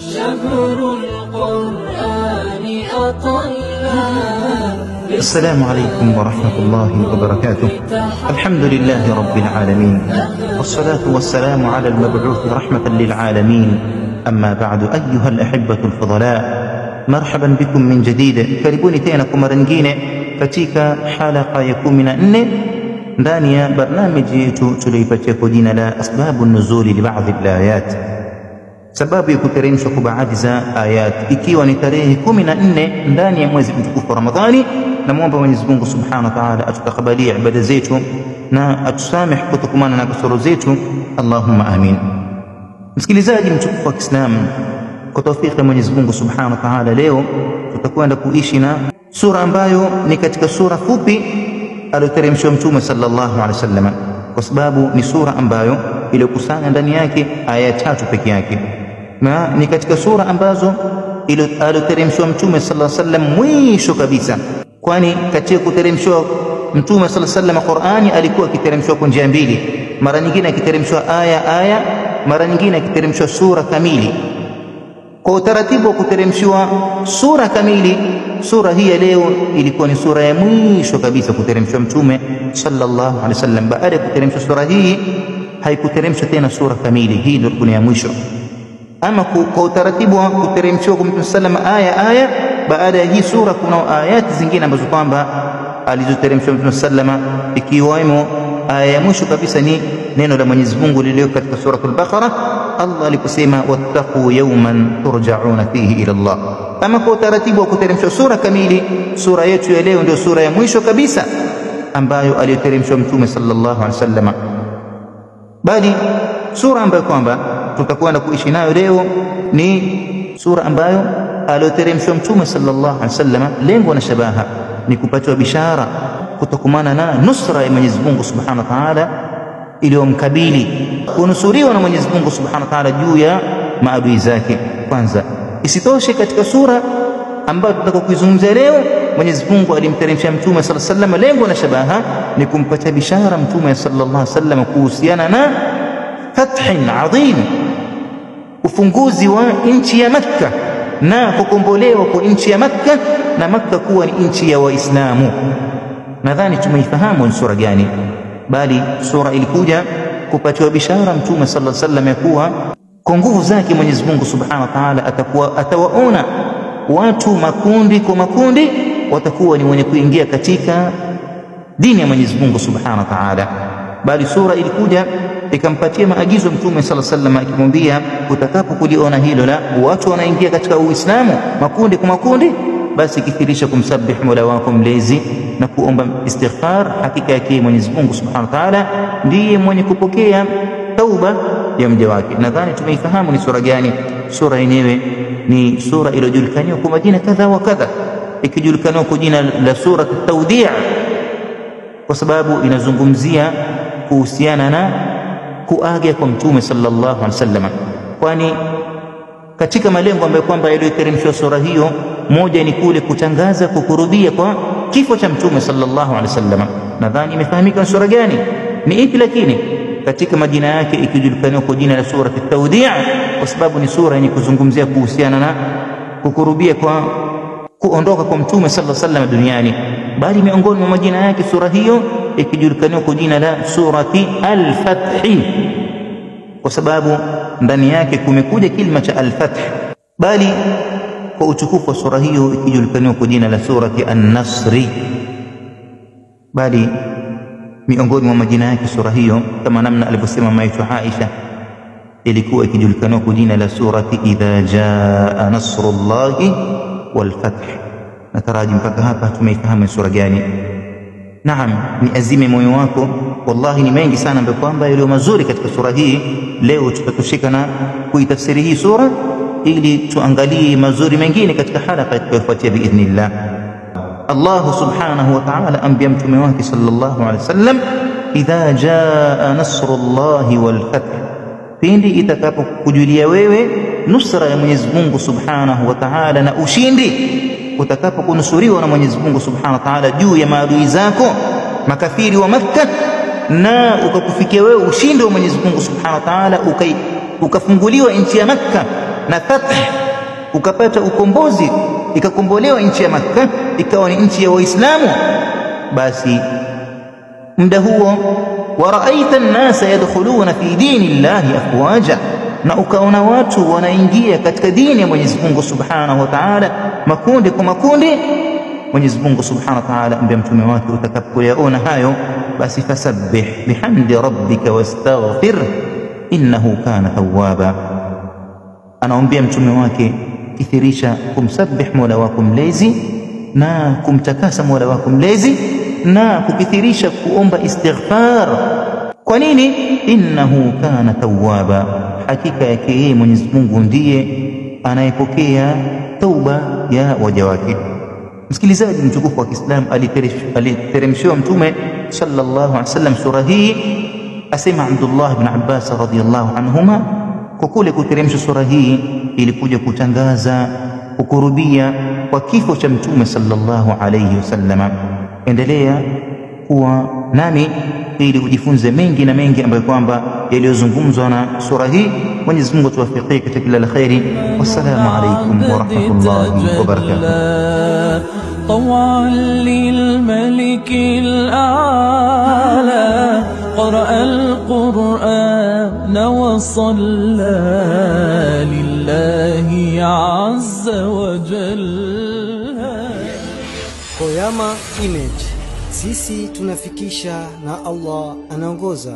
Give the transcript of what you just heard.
شهر القرآن أطلنا. السلام عليكم ورحمة الله وبركاته. الحمد لله رب العالمين، والصلاة والسلام على المبعوث رحمة للعالمين. أما بعد، أيها الأحبة الفضلاء، مرحبا بكم من جديد. karibuni tena kwa mara nyingine katika halaka ya 14 ndani ya barnamiji yetu tuliyoipatia kwa jina la asbabu nuzuli li baadhi alayat, sababu ya kuteremshwa kwa baadhi za ayat, ikiwa ni tarehe 14 ndani ya mwezi mtukufu Ramadhani. Namuomba Mwenyezi Mungu Subhanahu wa Ta'ala atutakabalie ibada zetu na atusamehe kutokumana na kasoro zetu, Allahumma amin. Msikilizaji mtukufu wa Kiislamu, kwa tawfiki ya Mwenyezi Mungu Subhanahu wa Ta'ala, leo tutakwenda kuishi na sura ambayo ni katika sura fupi aliyoteremshwa Mtume sallallahu alaihi wasallam, kwa sababu ni sura ambayo iliyokusanya ndani yake aya 3 peke yake, na ni katika sura ambazo aliyoteremshwa Mtume sallallahu alaihi wasallam mwisho kabisa, kwani katika kuteremshwa Mtume sallallahu alaihi wasallam Qur'ani alikuwa akiteremshwa kwa njia mbili, mara nyingine akiteremshwa aya, mara nyingine akiteremshwa sura kamili. Kwa utaratibu wa kuteremshwa sura kamili, sura hii leo ilikuwa ni sura ya mwisho kabisa kuteremshwa Mtume sallallahu alaihi wasallam. Baada ya kuteremshwa sura hii haikuteremshwa tena sura kamili, hii ndio ilikuwa ya mwisho. Ama kwa utaratibu wa kuteremshwa kwa Mtume sallallahu alaihi wasallam aya, baada ya hii sura kuna ayati zingine ambazo kwamba alizoteremshwa Mtume sallallahu alaihi wasallam, ikiwemo aya ya mwisho kabisa ni neno la Mwenyezi Mungu lililo katika suratul Baqara, Allah aliposema wattaqu yawman turja'una fihi ila Allah. Ama kwa utaratibu wa kuteremshwa sura kamili, sura yetu ya leo ndio sura ya mwisho kabisa ambayo aliyoteremshwa Mtume sallallahu alaihi wasallam, bali sura ambayo kwamba tutakwenda kuishi nayo leo ni sura ambayo aliyoteremshwa Mtume sallallahu alaihi wasallam. Lengo na shabaha ni kupatiwa bishara kutokumana na nusra ya Mwenyezi Mungu Subhanahu wa Ta'ala iliyomkabili, kunusuriwa na Mwenyezi Mungu Subhanahu wa Ta'ala juu ya maadui zake. Kwanza, isitoshe katika sura ambayo tunataka kuizungumzia leo, Mwenyezi Mungu alimteremsha Mtume sallallahu alaihi wasallam, lengo na shabaha ni kumpatia bishara Mtume sallallahu alaihi wasallam kuhusiana na fathin adhim, ufunguzi wa nchi ya Makka na kukombolewa kwa nchi ya Makka, na Makka kuwa ni nchi ya Waislamu. Nadhani tumeifahamu ni sura gani, bali sura ilikuja kupatiwa bishara Mtume sallallahu alaihi wasallam ya kuwa kwa nguvu zake Mwenyezi Mungu Subhanahu wa Ta'ala atawaona watu makundi kwa makundi watakuwa ni wenye kuingia katika dini ya Mwenyezi Mungu Subhanahu wa Ta'ala. Bali sura ilikuja ikampatia maagizo Mtume sallallahu alaihi wasallam akimwambia, utakapo kuliona hilo la watu wanaingia katika Uislamu makundi kwa makundi, basi kithirisha kumsabihi Mola wako mlezi na kuomba istighfar. Hakika yake Mwenyezi Mungu Subhanahu wa Ta'ala ndiye mwenye kupokea tauba ya mja wake. Nadhani tumeifahamu ni sura gani. Sura yenyewe ni sura iliyojulikana kwa majina kadha wa kadha, ikijulikana kwa jina la sura at-Tawdi', kwa sababu inazungumzia kuhusiana na kuaga kwa Mtume sallallahu alaihi wasallam, kwani katika malengo ambayo kwamba yaliyoteremshwa sura hiyo, moja ni kule kutangaza kukurubia kwa kifo cha Mtume sallallahu alaihi wasallam. Nadhani imefahamika sura gani ni ipi, lakini katika majina yake ikijulikana kwa jina la sura at-Tawdi', kwa sababu ni sura yenye kuzungumzia kuhusiana na kukurubia kwa kuondoka kwa Mtume sallallahu alaihi wasallam duniani. Bali miongoni mwa majina yake sura hiyo ikijulikana kwa jina la surati al-Fath, kwa sababu ndani yake kumekuja kilima cha al-Fath. Bali kwa utukufu wa sura hiyo ikijulikana kwa jina la surati an-Nasr. Bali miongoni mwa majina yake sura hiyo, kama namna alivyosema maitu Aisha, ilikuwa ikijulikana kwa jina la surati idha jaa nasrullahi wal fath. Nataraji mpaka hapa tumeifahamu sura gani. Naam, ni azime moyo wako, wallahi ni mengi sana ambayo kwamba yaliyo mazuri katika sura hii. Leo tutatosheka na kuitafsiri hii sura ili tuangalie mazuri mengine katika halaka itakayofuatia biidhnillah. Allah subhanahu wa ta'ala ambia mtume wake sallallahu alaihi wasallam, idha jaa nasrullahi wal fath, pindi itakapokujulia wewe nusra ya Mwenyezi Mungu subhanahu wa ta'ala na ushindi, utakapokunusuriwa na Mwenyezi Mungu subhanahu wa ta'ala juu ya maadui zako makafiri wa Makka, na ukakufikia wewe ushindi wa Mwenyezi Mungu subhanahu wa ta'ala, ukafunguliwa nchi ya Makka na fath, ukapata ukombozi, ikakombolewa nchi ya Makka ikawa ni nchi ya Waislamu, basi muda huo waraaita an-nasa yadkhuluna fi dinillahi afwaja, na ukaona watu wanaingia katika dini ya Mwenyezi Mungu Subhanahu wa Ta'ala makundi kwa makundi. Mwenyezi Mungu Subhanahu wa Ta'ala ambaye mtume wake utakapoyaona hayo, basi fasabbih bihamdi rabbika wastaghfir innahu kana tawwaba. Anaombea mtume wake kithirisha kumsabbih Mola wako mlezi na kumtakasa Mola wako mlezi na kukithirisha kuomba istighfar. Kwa nini? Innahu kana tawwaba, hakika yake yeye Mwenyezi Mungu ndiye anayepokea tauba ya waja wake. Msikilizaji mtukufu wa Kiislamu, aliteremshiwa mtume sallallahu alaihi wasallam sura hii, asema Abdullah ibn Abbas radhiyallahu anhuma, kwa kule kuteremsha sura hii ilikuja kutangaza kukurubia kwa kifo cha mtume sallallahu alaihi wasallam. Endelea kuwa nami ili ujifunze mengi na mengi ambayo kwamba yaliyozungumzwa na sura hii. Mwenyezi Mungu tuwafikie katika kila la khairi. Wassalamu alaykum wa rahmatullahi wa barakatuh. طوعا للملك الأعلى قرأ القرآن وصلى لله عز وجل. Koyama Image, sisi tunafikisha na Allah anaongoza.